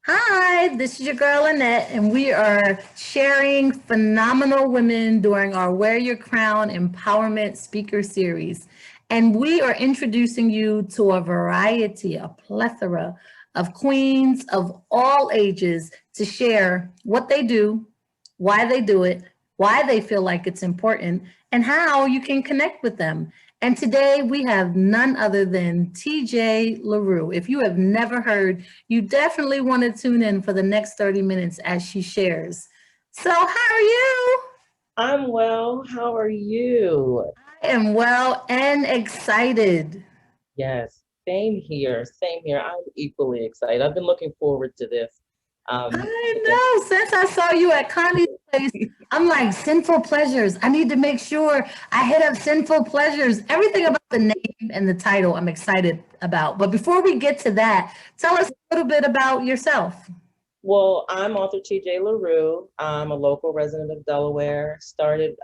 Hi, this is your girl Annette, and we are sharing phenomenal women during our Wear Your Crown Empowerment Speaker Series. And we are introducing you to a variety, a plethora of queens of all ages to share what they do, why they do it, why they feel like it's important, and how you can connect with them. And today we have none other than TJ La Rue. If you have never heard, you definitely want to tune in for the next 30 minutes as she shares. So, how are you? I'm well. How are you? I am well and excited. Yes, same here. Same here. I'm equally excited. I've been looking forward to this. I Again, know. Since I saw you at Connie's place, I'm like, Sinful Pleasures. I need to make sure I hit up Sinful Pleasures. Everything about the name and the title, I'm excited about. But before we get to that, tell us a little bit about yourself. well, I'm author T.J. La Rue. I'm a local resident of Delaware. Started,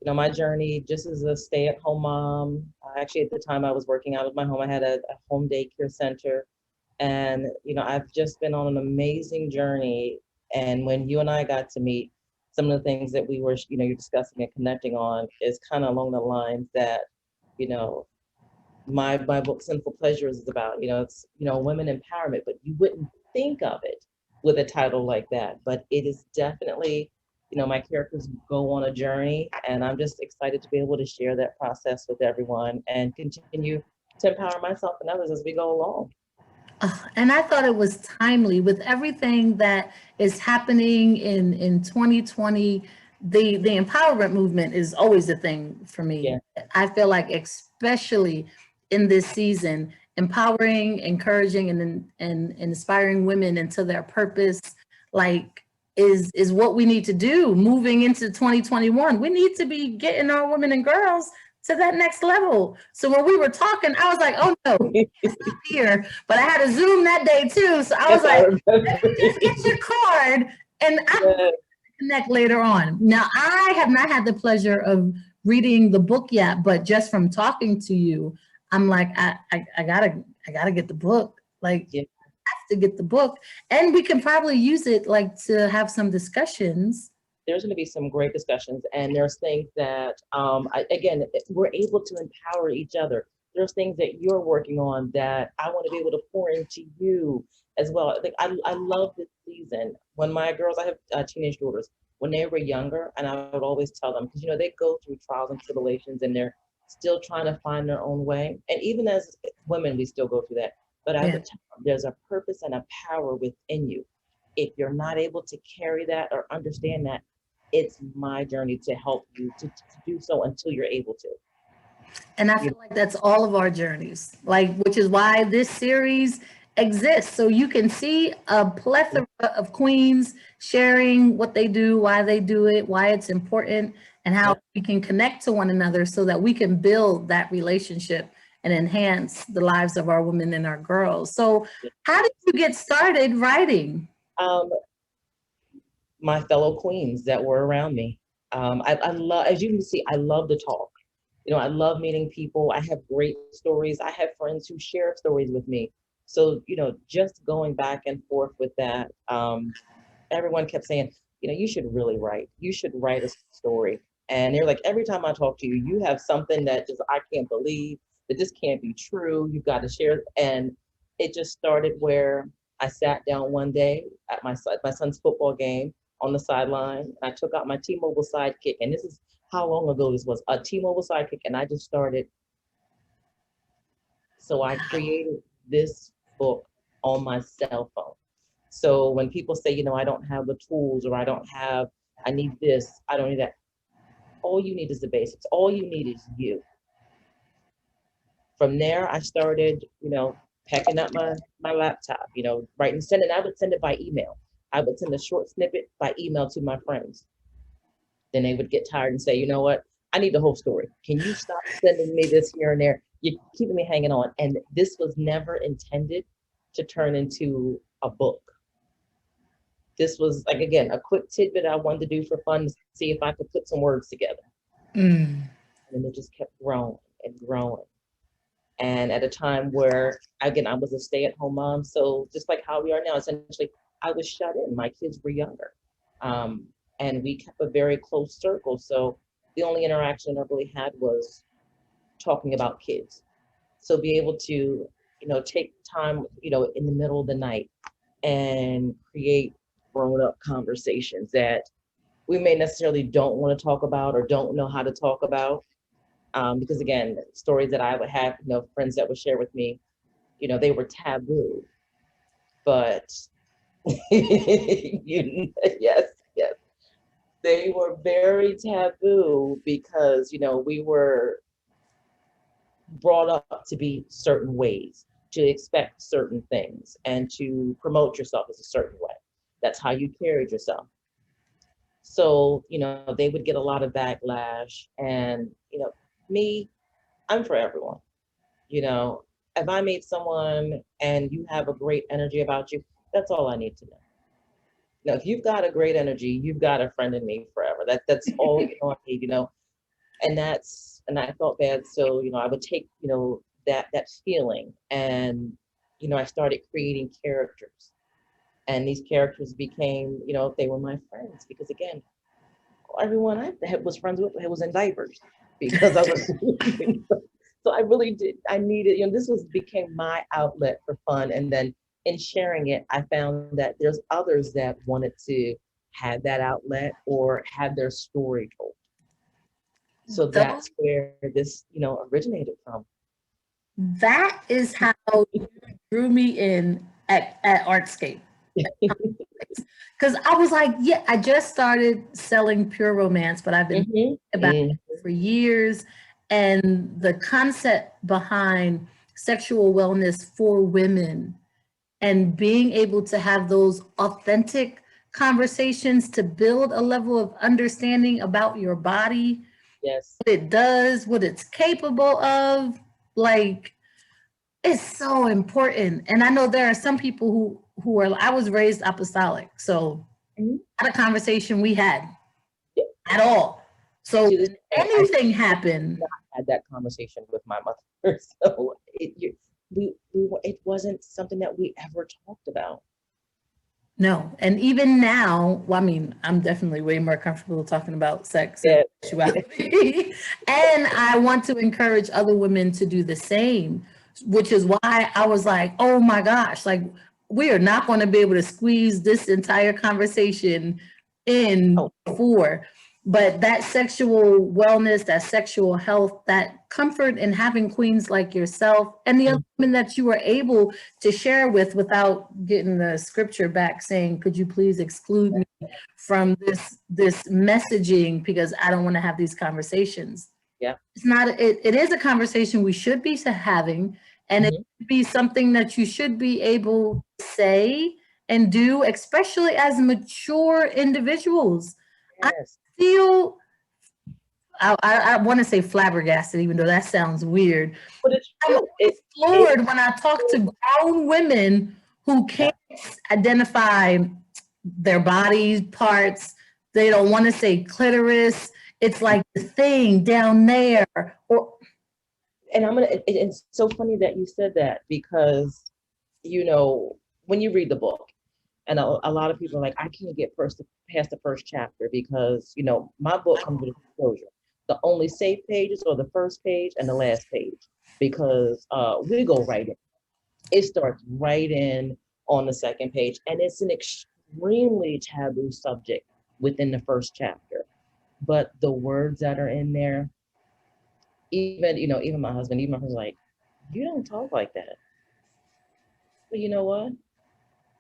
my journey just as a stay-at-home mom. Actually, at the time I was working out of my home, I had a home daycare center, and I've just been on an amazing journey. And when you and I got to meet, some of the things that we were, you're discussing and connecting on is kind of along the lines that, you know, my book Sinful Pleasures is about. It's women empowerment, but you wouldn't think of it with a title like that. But it is definitely, my characters go on a journey, and I'm just excited to be able to share that process with everyone and continue to empower myself and others as we go along. And I thought it was timely with everything that is happening in 2020. The empowerment movement is always a thing for me. Yeah. I feel like, especially in this season, empowering, encouraging, and inspiring women into their purpose, like is what we need to do moving into 2021. We need to be getting our women and girls to that next level. So when we were talking, I was like, oh no, here, but I had a Zoom that day too. So I Yes, was I like, let me remember. just get your card and I Yes. connect later on. Now, I have not had the pleasure of reading the book yet, but just from talking to you, I'm like, I gotta get the book. Like, Yeah. have to get the book, and we can probably use it like to have some discussions. There's going to be some great discussions, and there's things that, again, we're able to empower each other. There's things that you're working on that I want to be able to pour into you as well. Like I love this season. When my girls, I have teenage daughters, when they were younger, and I would always tell them, because they go through trials and tribulations, and they're still trying to find their own way. And even as women, we still go through that. But I Yeah. would tell them, there's a purpose and a power within you. If you're not able to carry that or understand that, it's my journey to help you to do so until you're able to. And I You feel like that's all of our journeys, like, which is why this series exists. So you can see a know, plethora of queens sharing what they do, why they do it, why it's important, and how yeah. we can connect to one another so that we can build that relationship and enhance the lives of our women and our girls. So, how did you get started writing? Um, my fellow queens that were around me. I love, as you can see, I love to talk. I love meeting people. I have great stories. I have friends who share stories with me. So, just going back and forth with that, everyone kept saying, you should really write. You should write a story. And they're like, every time I talk to you, you have something that just I can't believe that this can't be true. You've got to share. And it just started where I sat down one day at my son's football game on the sideline. I took out my T-Mobile sidekick, and this is how long ago this was, a T-Mobile sidekick, and I just started. So I created this book on my cell phone. So when people say, I don't have the tools, or I need this, I don't need that. All you need is the basics. All you need is you. From there, I started, packing up my laptop, writing, sending. I would send it by email. I would send a short snippet by email to my friends. Then they would get tired and say, you know what? I need the whole story. Can you stop sending me this here and there? You're keeping me hanging on. And this was never intended to turn into a book. This was, like, again, a quick tidbit I wanted to do for fun to see if I could put some words together. Mm. And it just kept growing and growing. And at a time where, again, I was a stay-at-home mom. So just like how we are now, essentially, I was shut in. My kids were younger. And we kept a very close circle. So the only interaction I really had was talking about kids. So be able to, take time, in the middle of the night and create grown-up conversations that we may necessarily don't want to talk about or don't know how to talk about. Because again, stories that I would have, friends that would share with me, they were taboo, but yes, yes, they were very taboo because, we were brought up to be certain ways, to expect certain things, and to promote yourself as a certain way. That's how you carried yourself. So, they would get a lot of backlash. And, me, I'm for everyone. You know, if I meet someone and you have a great energy about you, that's all I need to know. Now, if you've got a great energy, you've got a friend in me forever. That's all I need, and I felt bad. So, I would take, that feeling and, I started creating characters. And these characters became, they were my friends because again, everyone was friends with was in diapers because I was so I really did I needed, this became my outlet for fun. And then in sharing it, I found that there's others that wanted to have that outlet or have their story told. So Those, that's where this, originated from. that is how you drew me in at Artscape. Because I was like, yeah, I just started selling pure romance, but I've been thinking about Mm-hmm. it for years. And the concept behind sexual wellness for women and being able to have those authentic conversations to build a level of understanding about your body, Yes. what it does, what it's capable of. Like, it's so important. And I know there are some people who are, I was raised apostolic, so Mhm. not a conversation we had Yeah. at all. So To this when day, I anything still happened, not had that conversation with my mother. So it wasn't something that we ever talked about. no. And even now, well, I mean, I'm definitely way more comfortable talking about sex and Yeah. sexuality. And I want to encourage other women to do the same, which is why I was like, oh my gosh, like we are not going to be able to squeeze this entire conversation in Oh, before. But that sexual wellness, that sexual health, that comfort in having queens like yourself and the other women that you were able to share with without getting the scripture back saying, could you please exclude me from this messaging because I don't want to have these conversations. yeah. It's not, it is a conversation we should be having, and it Mhm. should be something that you should be able to say and do, especially as mature individuals. I Yes. feel I want to say flabbergasted, even though that sounds weird. But it's I'm true. always floored when I talk to grown women who Yeah. can't identify their body parts. They don't want to say clitoris. It's like the thing down there. Or And it's so funny that you said that because, when you read the book, and a lot of people are like, I can't get past the first chapter because, my book comes with a disclosure. The only safe pages are the first page and the last page because we go right in. It starts right in on the second page, and it's an extremely taboo subject within the first chapter. But the words that are in there, even my husband, even my husband's like, you don't talk like that. But you know what?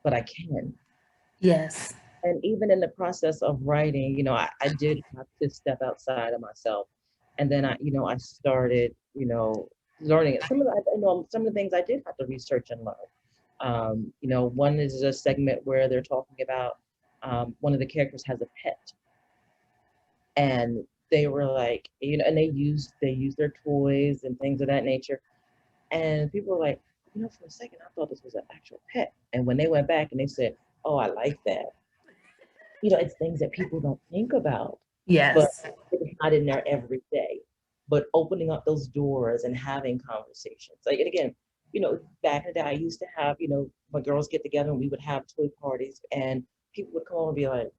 But I can. yes, And even in the process of writing, I did have to step outside of myself. And then I started, learning it. Some of the things I did have to research and learn. One is a segment where they're talking about one of the characters has a pet, and they were like, and they use their toys and things of that nature. And people were like, for a second, I thought this was an actual pet. And when they went back and they said, oh, I like that. It's things that people don't think about, but yes. it's not in there every day. but opening up those doors and having conversations. Like, and again, back in the day, I used to have, my girls get together and we would have toy parties, and people would come over and be like,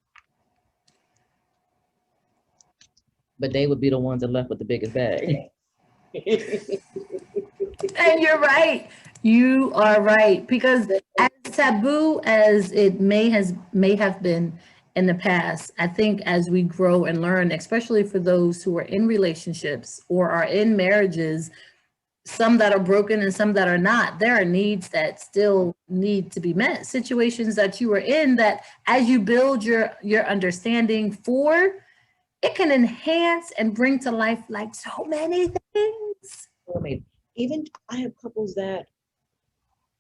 but they would be the ones that left with the biggest bag. And you're right. You are right. Because as taboo as it may have been in the past, I think as we grow and learn, especially for those who are in relationships or are in marriages, some that are broken and some that are not, there are needs that still need to be met. Situations that you are in that as you build your understanding for, it can enhance and bring to life like so many things. I mean, even I have couples that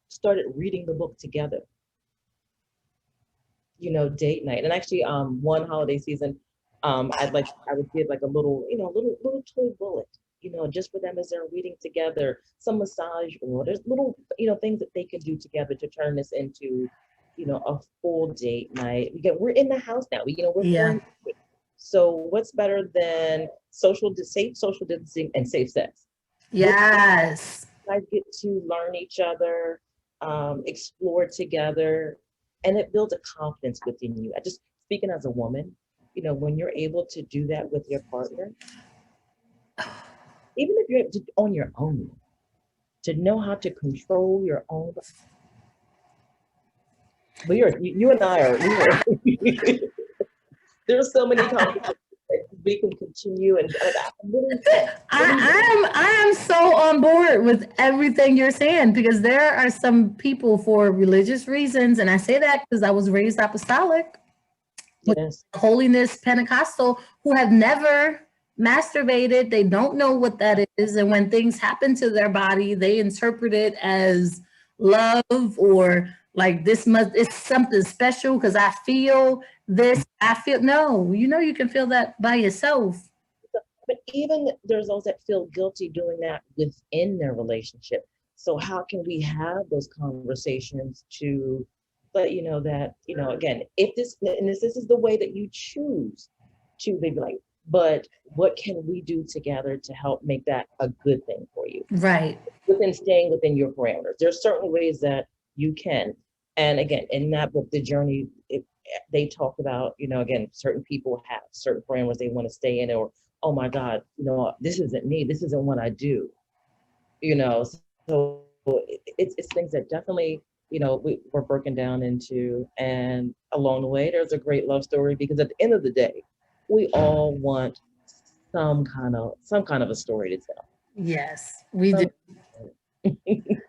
started reading the book together, date night. And actually, one holiday season, I would give like a little, little toy bullet, just for them as they're reading together, some massage, or there's little, things that they can do together to turn this into, a full date night. Again, we're in the house now. We're Yeah. quarantined. So what's better than safe social distancing and safe sex? Yes. Guys get to learn each other, explore together, and it builds a confidence within you. I just speaking as a woman, when you're able to do that with your partner, even if you're on your own, to know how to control your own. But you and I are. There's so many conversations that we can continue, and I am so on board with everything you're saying because there are some people for religious reasons, and I say that because I was raised apostolic with yes, holiness Pentecostal who have never masturbated. They don't know what that is. And when things happen to their body, they interpret it as love or like this must it's something special because I feel this. I feel no, you can feel that by yourself. but even there's those that feel guilty doing that within their relationship. So how can we have those conversations to let you know that, again, if this is the way that you choose to be like, but what can we do together to help make that a good thing for you? Right. Within staying within your parameters. There's certain ways that you can. And again, in that book, The Journey, they talk about, again, certain people have certain parameters they want to stay in, or, oh my God, this isn't me. This isn't what I do. So it's things that definitely, we're broken down into. And along the way, there's a great love story because at the end of the day, we all want some kind of a story to tell. Yes, we do. Some,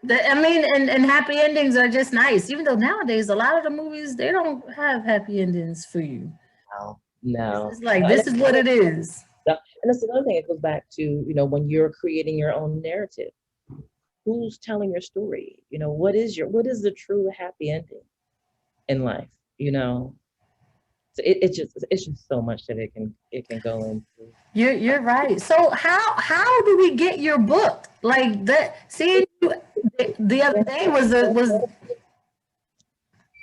I mean, and happy endings are just nice, even though nowadays a lot of the movies they don't have happy endings for you. no, It's no. just like And this is what it is. that's the other thing. It goes back to, when you're creating your own narrative, who's telling your story? What is the true happy ending in life? So it's just so much that it can go into. You're right. So how do we get your book? Like that seeing you the other day was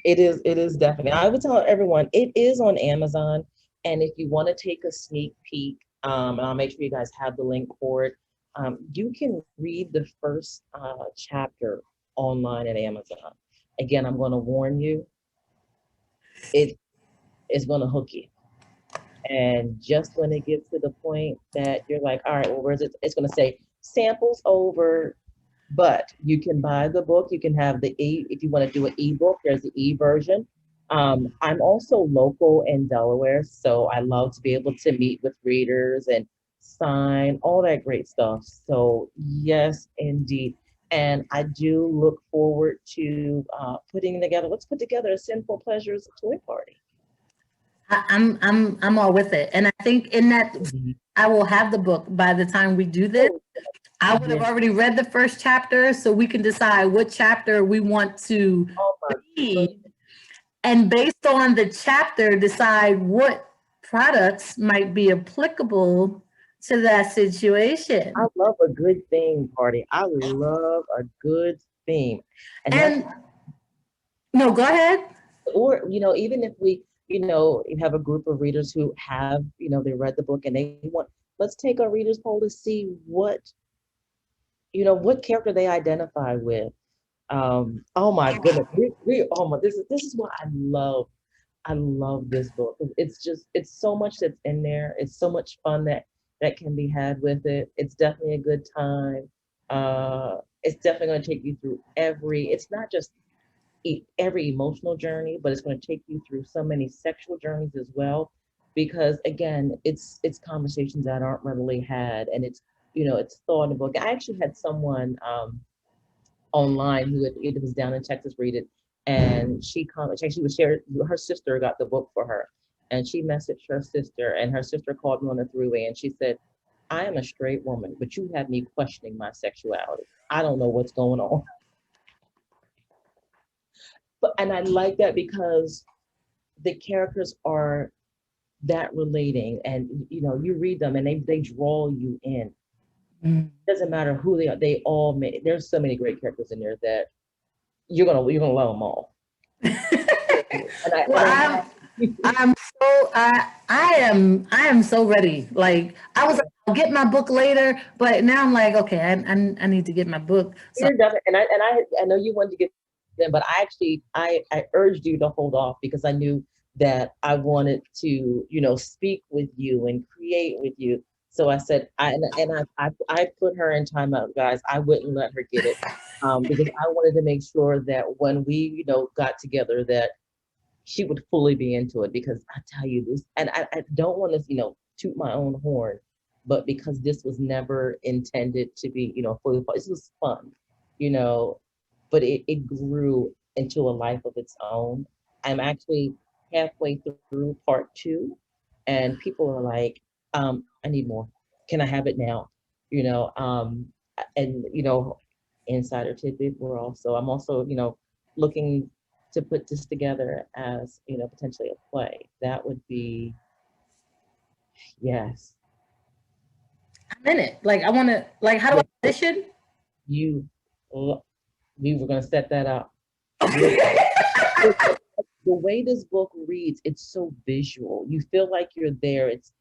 It is definitely. I would tell everyone it is on Amazon, and if you want to take a sneak peek, and I'll make sure you guys have the link for it. You can read the first chapter online at Amazon. Again, I'm going to warn you, it is going to hook you. And just when it gets to the point that you're like, all right, well, where's it? It's going to say samples over, but you can buy the book. You can have if you want to do an ebook, there's the e-version. I'm also local in Delaware, so I love to be able to meet with readers and sign all that great stuff. So yes, indeed. And I do look forward to let's put together a Sinful Pleasures toy party. I'm all with it. And I think in that I will have the book by the time we do this. Oh, I would have yeah. already read the first chapter so we can decide what chapter we want to Oh my read. goodness. And based on the chapter, decide what products might be applicable to that situation. I love a good theme party. I love a good theme. And that's, And no, go ahead. or, even if we, you have a group of readers who have, they read the book and they want let's take our readers poll to see what character they identify with. Oh my goodness, this is why I love this book. It's so much that's in there. It's so much fun that can be had with it. It's definitely a good time. It's definitely going to take you through it's not just every emotional journey, but it's going to take you through so many sexual journeys as well. Because again, it's conversations that aren't readily had, and it's thought in the book. I actually had someone online who it was down in Texas read it, and she commented. She was shared. Her sister got the book for her, and she messaged her sister, and her sister called me on the three-way, and she said, "I am a straight woman, but you have me questioning my sexuality. I don't know what's going on." And I like that because the characters are that relating, and you read them and they draw you in. Mm. Doesn't matter who they are, they all make. There's so many great characters in there that you're gonna love them all. And I, Well, and I I'm so I am so ready. Like I was like, I'll get my book later, but now I'm like, okay, I need to get my book. So You're definitely, and I know you wanted to get them, but I urged you to hold off because I knew that I wanted to, speak with you and create with you. So I said, I put her in timeout, guys. I wouldn't let her get it, because I wanted to make sure that when we, got together, that she would fully be into it. Because I tell you this, and I don't want to, toot my own horn, but because this was never intended to be, fully, this was fun, you know, but it grew into a life of its own. I'm actually halfway through part two, and people are like, I need more. Can I have it now? You know, and insider tidbit, I'm also, looking to put this together as, potentially a play. That would be, yes, I'm in it. Like I want to. Like how do yeah, I audition? you, we were gonna set that up. The way this book reads, it's so visual. You feel like you're there. It's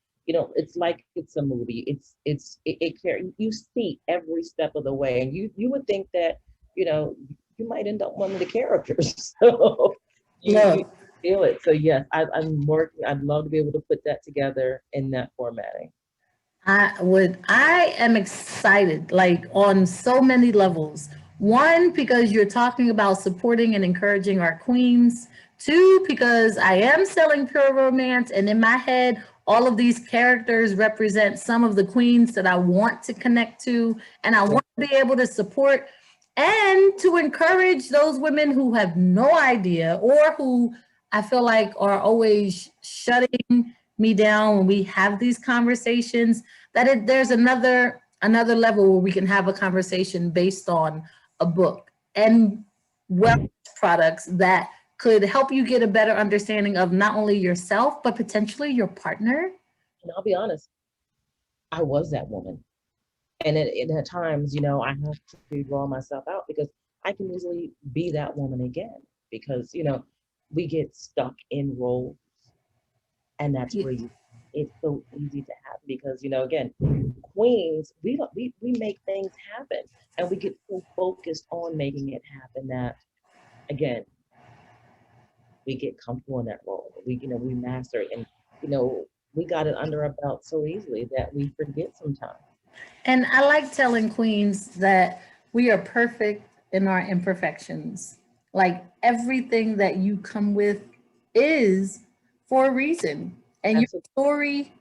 like it's a movie. You see every step of the way, and you would think that, you know, you might end up one of the characters. So you Look, feel it. So yes, I'm working. I'd love to be able to put that together in that formatting. I am excited, like on so many levels. One, because you're talking about supporting and encouraging our queens. Two, because I am selling pure romance, and in my head, all of these characters represent some of the queens that I want to connect to, and I Yeah. want to be able to support and to encourage those women who have no idea or who I feel like are always shutting me down when we have these conversations, there's another level where we can have a conversation based on a book and wellness products that could help you get a better understanding of not only yourself but potentially your partner. And I'll be honest, I was that woman. And at times, I have to draw myself out because I can easily be that woman again. Because we get stuck in roles, and that's Yeah. where it's so easy to happen. Because again, queens, we make things happen, and we get so focused on making it happen that, again, we get comfortable in that role. We master it, and we got it under our belt so easily that we forget sometimes. And I like telling queens that we are perfect in our imperfections. Like everything that you come with is for a reason. And your Absolutely. story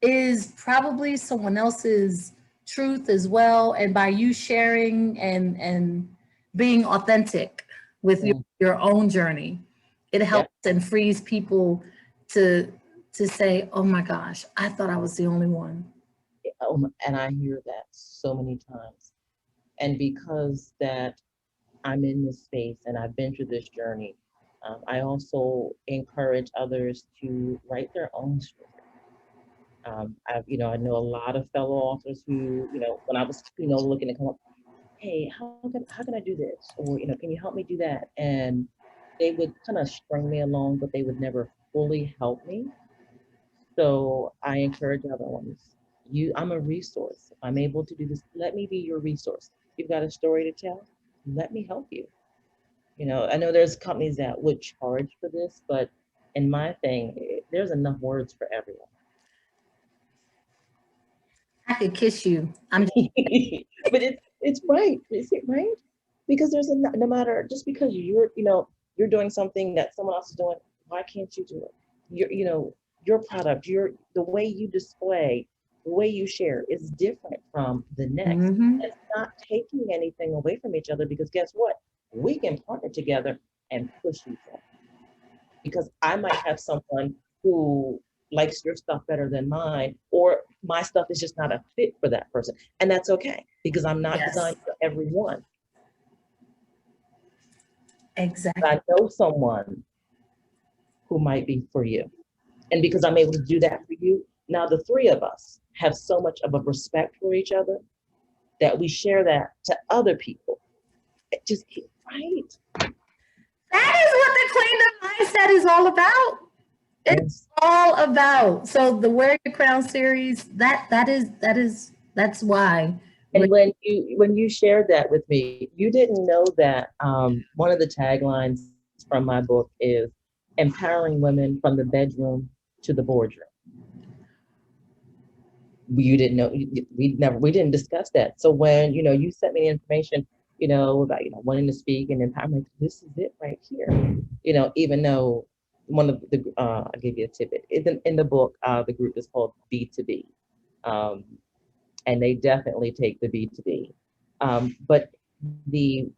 is probably someone else's truth as well. And by you sharing and being authentic with your own journey, it Yeah. helps and frees people to to say, oh my gosh, I thought I was the only one. And I hear that so many times. And because that I'm in this space and I've been through this journey, I also encourage others to write their own story. I know a lot of fellow authors who, when I was, looking to come up, hey, how can I do this? Or, can you help me do that? And they would kind of string me along, but they would never fully help me. So I encourage other ones. I'm a resource. If I'm able to do this, let me be your resource. You've got a story to tell, let me help you. I know there's companies that would charge for this, but in my thing, there's enough words for everyone. I could kiss you. But it's right. Is it right? Because no matter, just because you're doing something that someone else is doing, why can't you do it? Your product, the way you display, the way you share is different from the next. Mhm. It's not taking anything away from each other, because guess what? We can partner together and push each other. Because I might have someone who likes your stuff better than mine, or my stuff is just not a fit for that person. And that's okay, because I'm not Yes, designed for everyone. exactly. I know someone who might be for you. And because I'm able to do that for you, now the three of us have so much of a respect for each other that we share that to other people. It just, right? That is what the Queendom mindset is all about. It's Yes. all about. So the Wear Your Crown series, that's why. And when you shared that with me, you didn't know that one of the taglines from my book is empowering women from the bedroom to the boardroom. You didn't know, we didn't discuss that. So when you sent me the information, about wanting to speak and empower, I'm like, this is it right here. Even though one of the I'll give you a tidbit. In the book, the group is called B2B. And they definitely take the B2B. But the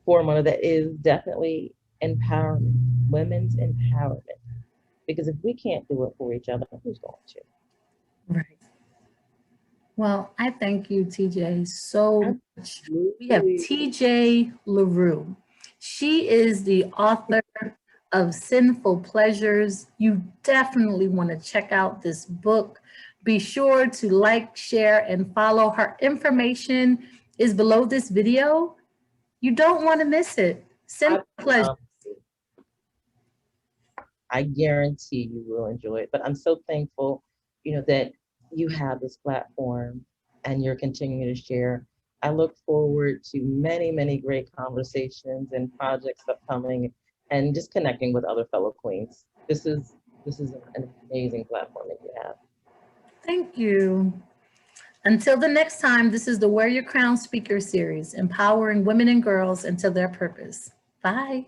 format of that is definitely empowerment, women's empowerment. Because if we can't do it for each other, who's going to? Right. Well, I thank you, TJ, so much. We have Absolutely. TJ La Rue. She is the author of Sinful Pleasures. You definitely want to check out this book. Be sure to like, share, and follow. Her information is below this video. You don't want to miss it. Sinful Pleasures. I guarantee you will enjoy it. But I'm so thankful, that you have this platform and you're continuing to share. I look forward to many, many great conversations and projects upcoming, and just connecting with other fellow queens. This is an amazing platform that you have. Thank you. Until the next time, this is the Wear Your Crown Speaker Series, empowering women and girls into their purpose. Bye.